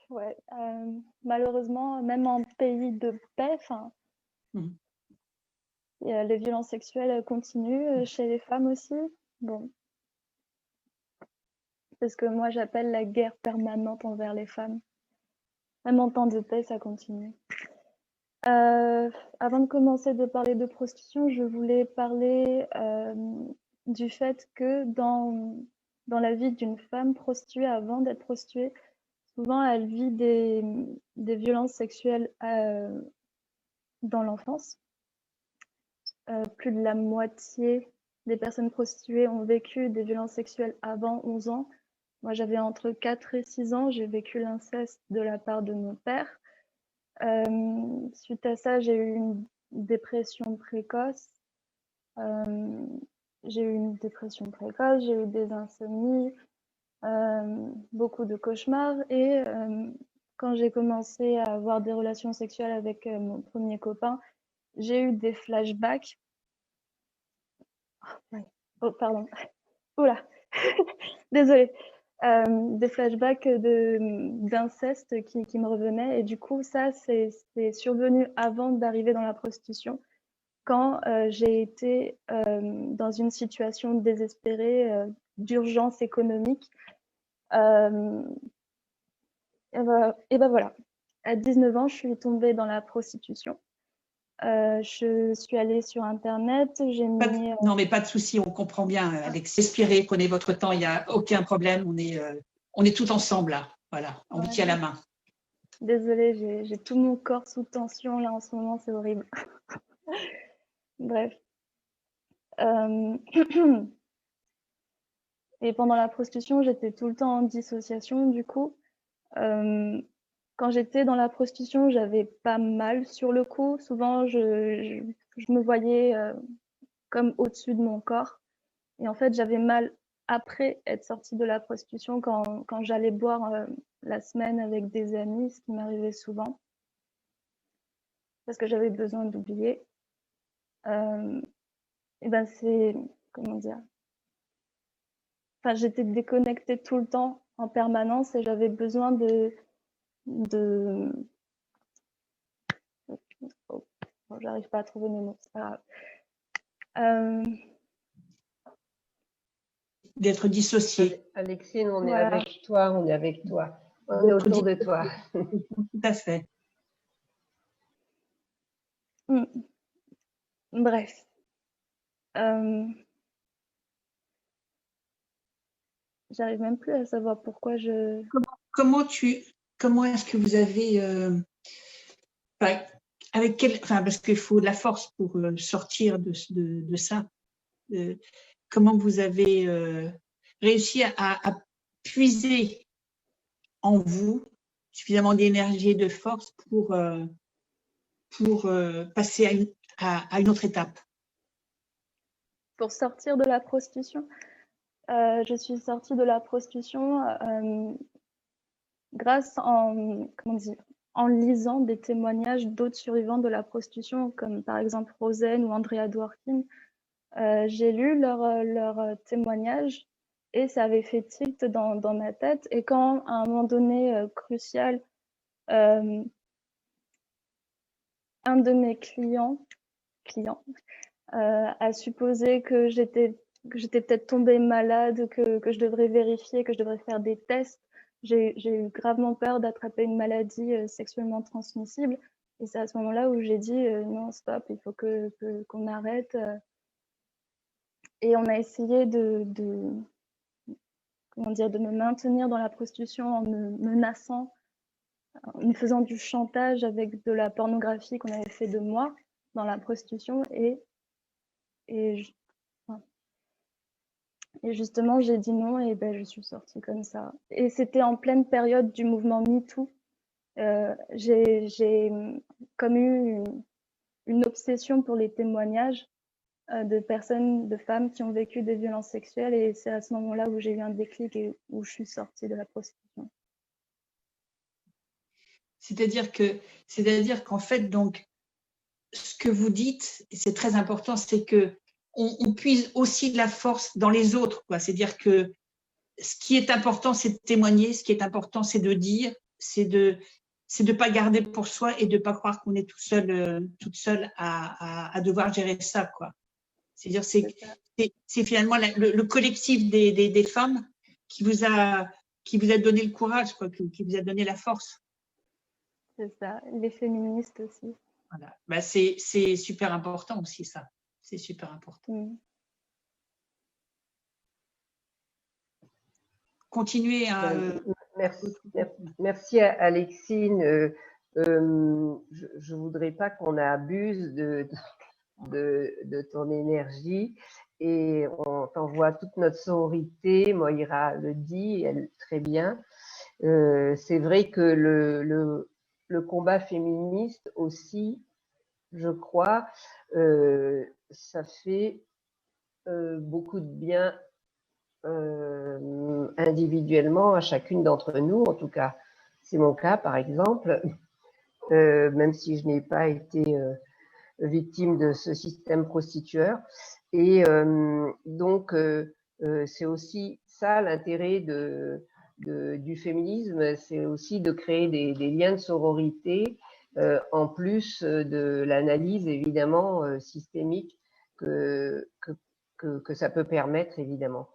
Ouais, malheureusement, même en pays de paix, les violences sexuelles continuent chez les femmes aussi. Bon, c'est ce que moi j'appelle la guerre permanente envers les femmes. Même en temps de paix, ça continue. Avant de commencer de parler de prostitution, je voulais parler du fait que dans la vie d'une femme prostituée, avant d'être prostituée, souvent elle vit des violences sexuelles dans l'enfance. Plus de la moitié des personnes prostituées ont vécu des violences sexuelles avant 11 ans. Moi, j'avais entre 4 et 6 ans, j'ai vécu l'inceste de la part de mon père. Suite à ça, j'ai eu une dépression précoce. J'ai eu des insomnies, beaucoup de cauchemars. Et quand j'ai commencé à avoir des relations sexuelles avec mon premier copain, j'ai eu des flashbacks. Oh, pardon. Oula, désolée. Des flashbacks d'inceste qui me revenaient. Et du coup, ça, c'est survenu avant d'arriver dans la prostitution, quand j'ai été dans une situation désespérée, d'urgence économique. Et ben voilà. À 19 ans, je suis tombée dans la prostitution. Je suis allée sur Internet, j'ai mis... Non, mais pas de souci, on comprend bien, Alex. Respirez, prenez votre temps, il n'y a aucun problème, on est tout ensemble là, voilà, on vous tient la main. Désolée, j'ai tout mon corps sous tension là en ce moment, c'est horrible. Bref. Et pendant la prostitution, j'étais tout le temps en dissociation du coup. Quand j'étais dans la prostitution, j'avais pas mal sur le coup. Souvent, je me voyais comme au-dessus de mon corps. Et en fait, j'avais mal après être sortie de la prostitution quand j'allais boire la semaine avec des amis, ce qui m'arrivait souvent. Parce que j'avais besoin d'oublier. Et ben c'est... Comment dire ? Enfin, j'étais déconnectée tout le temps en permanence et j'avais besoin de... Oh, j'arrive pas à trouver mes mots, c'est pas grave. D'être dissocié. Alexine, on est avec toi, on est avec toi. On est autour de toi. Tout à fait. Bref. J'arrive même plus à savoir pourquoi je... Comment est-ce que vous avez... avec quel... Enfin, parce qu'il faut de la force pour sortir de ça. Comment vous avez réussi à puiser en vous suffisamment d'énergie et de force pour passer à une autre étape? Pour sortir de la prostitution, je suis sortie de la prostitution grâce en lisant des témoignages d'autres survivants de la prostitution, comme par exemple Rosen ou Andrea Dworkin. J'ai lu leurs témoignages et ça avait fait tilt dans ma tête. Et quand, à un moment donné crucial, un de mes clients a supposé que j'étais peut-être tombée malade, que je devrais vérifier, que je devrais faire des tests. J'ai eu gravement peur d'attraper une maladie sexuellement transmissible. Et c'est à ce moment-là où j'ai dit non, stop, il faut qu'on arrête. Et on a essayé de me maintenir dans la prostitution en me menaçant, en me faisant du chantage avec de la pornographie qu'on avait fait de moi dans la prostitution. Et justement, j'ai dit non et ben, je suis sortie comme ça. Et c'était en pleine période du mouvement MeToo. J'ai comme eu une obsession pour les témoignages de personnes, de femmes qui ont vécu des violences sexuelles, et c'est à ce moment-là où j'ai eu un déclic et où je suis sortie de la prostitution. C'est-à-dire qu'en fait, donc, ce que vous dites, et c'est très important, c'est que on puise aussi de la force dans les autres, quoi. C'est-à-dire que ce qui est important, c'est de témoigner. Ce qui est important, c'est de dire, c'est de pas garder pour soi et de pas croire qu'on est tout seul, toute seule à devoir gérer ça, quoi. C'est-à-dire, c'est finalement le collectif des femmes qui vous a donné le courage, quoi, qui vous a donné la force. C'est ça, les féministes aussi. Voilà. Bah, c'est super important aussi, ça. C'est super important. Continuez à… Merci Alexine. Je ne voudrais pas qu'on abuse de ton énergie et on t'envoie toute notre sororité. Moïra le dit, elle très bien. C'est vrai que le combat féministe aussi, je crois, ça fait beaucoup de bien individuellement à chacune d'entre nous. En tout cas, c'est mon cas, par exemple, même si je n'ai pas été victime de ce système prostitueur. Et donc, c'est aussi ça l'intérêt du féminisme, c'est aussi de créer des liens de sororité, en plus de l'analyse évidemment systémique que ça peut permettre évidemment.